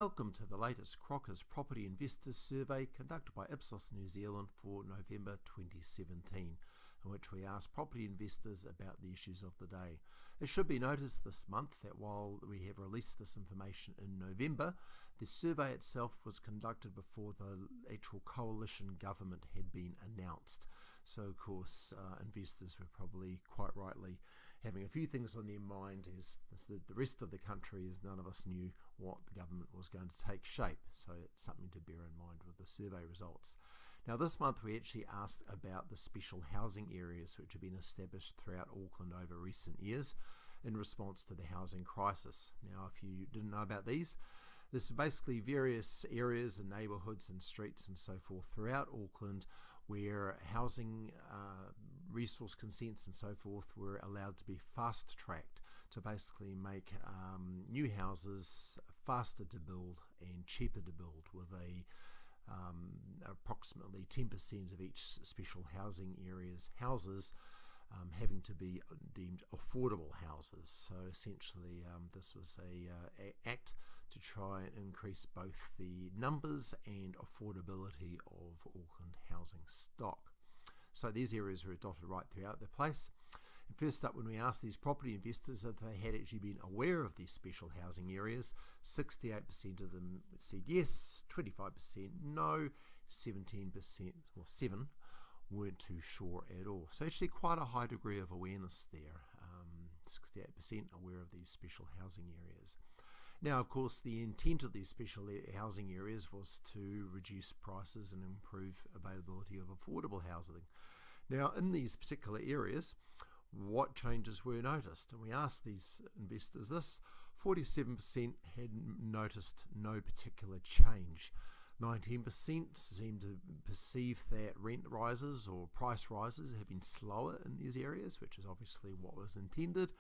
Welcome to the latest Crockers Property Investors Survey conducted by Ipsos New Zealand for November 2017, in which we ask property investors about the issues of the day. It should be noticed this month that while we have released this information in November, the survey itself was conducted before the actual coalition government had been announced. So of course investors were probably quite rightly having a few things on their mind as the rest of the country, as none of us knew what the government was going to take shape. So it's something to bear in mind with the survey results. Now this month we actually asked about the special housing areas which have been established throughout Auckland over recent years in response to the housing crisis. Now if you didn't know about these, there's basically various areas and neighbourhoods and streets and so forth throughout Auckland where housing resource consents and so forth were allowed to be fast-tracked to basically make new houses faster to build and cheaper to build, with approximately 10% of each special housing area's houses having to be deemed affordable houses. So essentially this was a act to try and increase both the numbers and affordability of Auckland housing stock. So these areas were dotted right throughout the place. And first up, when we asked these property investors if they had actually been aware of these special housing areas, 68% of them said yes, 25% no, 17% or 7 weren't too sure at all. So actually quite a high degree of awareness there, 68% aware of these special housing areas. Now, of course, the intent of these special housing areas was to reduce prices and improve availability of affordable housing. Now, in these particular areas, what changes were noticed? And we asked these investors this. 47% had noticed no particular change. 19% seemed to perceive that rent rises or price rises have been slower in these areas, which is obviously what was intended.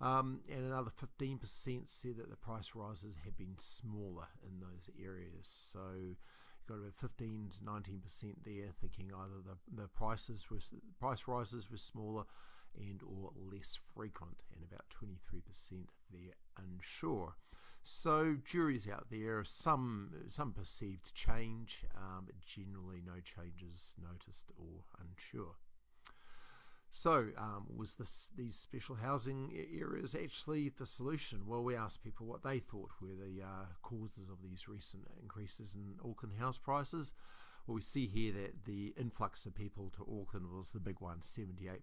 And another 15% said that the price rises have been smaller in those areas. So you've got about 15 to 19% there thinking either the price rises were smaller and or less frequent, and about 23% they're unsure. So jury's out there, some perceived change, but generally no changes noticed or unsure. So was these special housing areas actually the solution? Well, we asked people what they thought were the causes of these recent increases in Auckland house prices. Well, we see here that the influx of people to Auckland was the big one, 78%.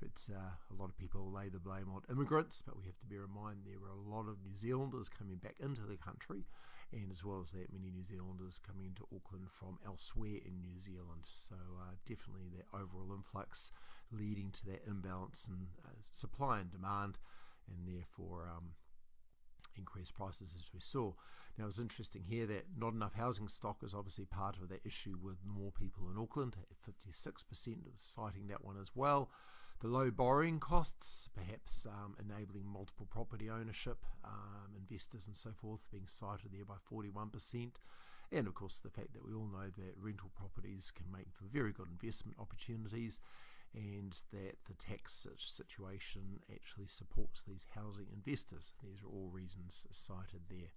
It's a lot of people lay the blame on immigrants, but we have to bear in mind there were a lot of New Zealanders coming back into the country, and as well as that, many New Zealanders coming into Auckland from elsewhere in New Zealand. So definitely that overall influx leading to that imbalance in supply and demand, and therefore increased prices as we saw. Now it's interesting here that not enough housing stock is obviously part of that issue, with more people in Auckland, at 56% citing that one as well. The low borrowing costs, perhaps enabling multiple property ownership, investors and so forth being cited there by 41%. And of course the fact that we all know that rental properties can make for very good investment opportunities, and that the tax situation actually supports these housing investors. These are all reasons cited there.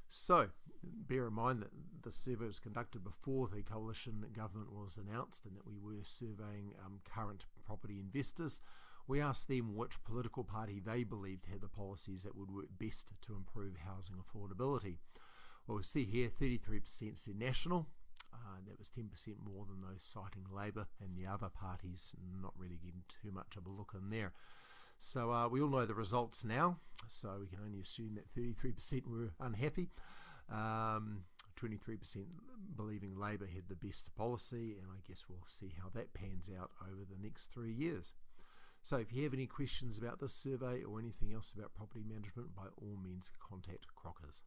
So bear in mind that the survey was conducted before the coalition government was announced, and that we were surveying current property investors. We asked them which political party they believed had the policies that would work best to improve housing affordability. Well, we see here 33% said National. That was 10% more than those citing Labour, and the other parties not really getting too much of a look in there. So we all know the results now, so we can only assume that 33% were unhappy, 23% believing Labour had the best policy, and I guess we'll see how that pans out over the next 3 years. So if you have any questions about this survey or anything else about property management, by all means contact Crockers.